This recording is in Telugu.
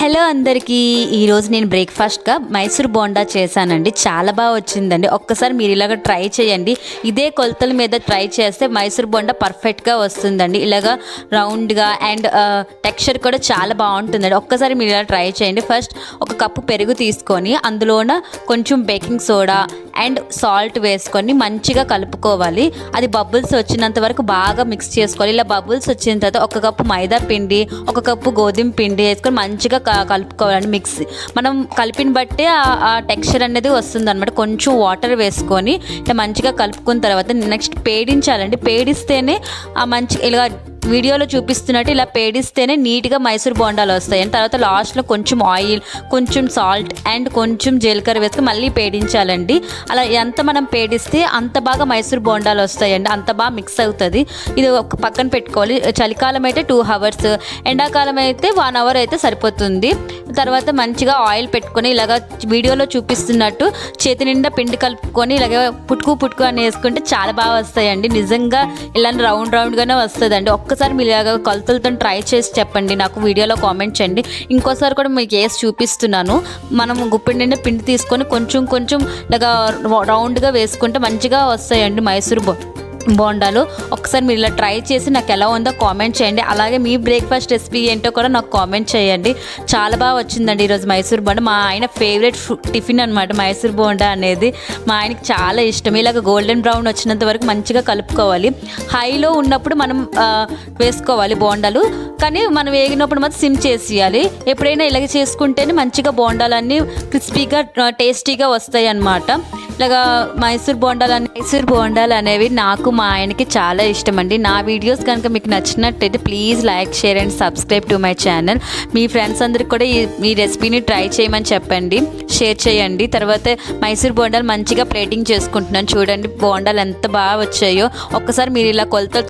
హలో అందరికీ ఈరోజు నేను బ్రేక్ఫాస్ట్గా మైసూర్ బోండా చేశానండి. చాలా బాగా వచ్చిందండి. ఒక్కసారి మీరు ఇలాగ ట్రై చేయండి. ఇదే కొలతల మీద ట్రై చేస్తే మైసూర్ బోండా పర్ఫెక్ట్గా వస్తుందండి. ఇలాగ రౌండ్గా అండ్ టెక్స్చర్ కూడా చాలా బాగుంటుందండి. ఒక్కసారి మీరు ఇలా ట్రై చేయండి. ఫస్ట్ ఒక కప్పు పెరుగు తీసుకొని అందులోన కొంచెం బేకింగ్ సోడా అండ్ సాల్ట్ వేసుకొని మంచిగా కలుపుకోవాలి. అది బబుల్స్ వచ్చినంత వరకు బాగా మిక్స్ చేసుకోవాలి. ఇలా బబుల్స్ వచ్చిన తర్వాత ఒక కప్పు మైదా పిండి, ఒక కప్పు గోధుమ పిండి వేసుకొని మంచిగా కలుపుకోవాలండి. మిక్స్ మనం కలిపిన బట్టే ఆ టెక్స్చర్ అనేది వస్తుంది అనమాట. కొంచెం వాటర్ వేసుకొని ఇట్లా మంచిగా కలుపుకున్న తర్వాత నెక్స్ట్ పేడించాలండి. పేడిస్తేనే ఆ మంచి ఇలా వీడియోలో చూపిస్తున్నట్టు ఇలా పేడిస్తేనే నీట్గా మైసూర్ బోండాలు వస్తాయి. అండ్ తర్వాత లాస్ట్లో కొంచెం ఆయిల్, కొంచెం సాల్ట్ అండ్ కొంచెం జీలకర్ర వేసుకొని మళ్ళీ పేడించాలండి. అలా ఎంత మనం పేడిస్తే అంత బాగా మైసూర్ బోండాలు వస్తాయండి. అంత బాగా మిక్స్ అవుతుంది. ఇది ఒక పక్కన పెట్టుకోవాలి. చలికాలం అయితే 2 hours, ఎండాకాలం అయితే 1 hour అయితే సరిపోతుంది. తర్వాత మంచిగా ఆయిల్ పెట్టుకొని ఇలాగ వీడియోలో చూపిస్తున్నట్టు చేతి నిండా పిండి కలుపుకొని ఇలాగ పుట్టుకు అని వేసుకుంటే చాలా బాగా వస్తాయండి. నిజంగా ఇలా రౌండ్గానే వస్తుందండి. ఒక్కసారి మీరు ఇలాగ కొలతలతో ట్రై చేసి చెప్పండి, నాకు వీడియోలో కామెంట్ చేయండి. ఇంకోసారి కూడా మీకు వేసి చూపిస్తున్నాను. మనం గుప్పెడి నిండా పిండి తీసుకొని కొంచెం ఇలాగా రౌండ్గా వేసుకుంటే మంచిగా వస్తాయండి మైసూర్ బోండాలు. ఒకసారి మీరు ఇలా ట్రై చేసి నాకు ఎలా ఉందో కామెంట్ చేయండి. అలాగే మీ బ్రేక్ఫాస్ట్ రెసిపీ ఏంటో కూడా నాకు కామెంట్ చేయండి. చాలా బాగా వచ్చిందండి ఈరోజు మైసూర్ బోండా. మా ఆయన ఫేవరెట్ టిఫిన్ అనమాట మైసూర్ బోండా అనేది. మా ఆయనకి చాలా ఇష్టం. ఇలాగ గోల్డెన్ బ్రౌన్ వచ్చినంత వరకు మంచిగా కలుపుకోవాలి. హైలో ఉన్నప్పుడు మనం వేసుకోవాలి బోండాలు, కానీ మనం వేగినప్పుడు మాత్రం సిమ్ చేసేయాలి. ఎప్పుడైనా ఇలాగ చేసుకుంటేనే మంచిగా బోండాలన్నీ క్రిస్పీగా టేస్టీగా వస్తాయి అన్నమాట. ఇలాగా మైసూర్ బోండాలు అనేవి నాకు మా ఆయనకి చాలా ఇష్టం అండి. నా వీడియోస్ కనుక మీకు నచ్చినట్టయితే please like, share and subscribe to my channel. Me friends అందరికి కూడా ఈ రెసిపీని ట్రై చేయమని చెప్పండి, షేర్ చేయండి. తర్వాత మైసూర్ బోండాలు మంచిగా ప్లేటింగ్ చేసుకుంటున్నాను. చూడండి బోండాలు ఎంత బాగా వచ్చాయో. ఒక్కసారి మీరు ఇలా కొలత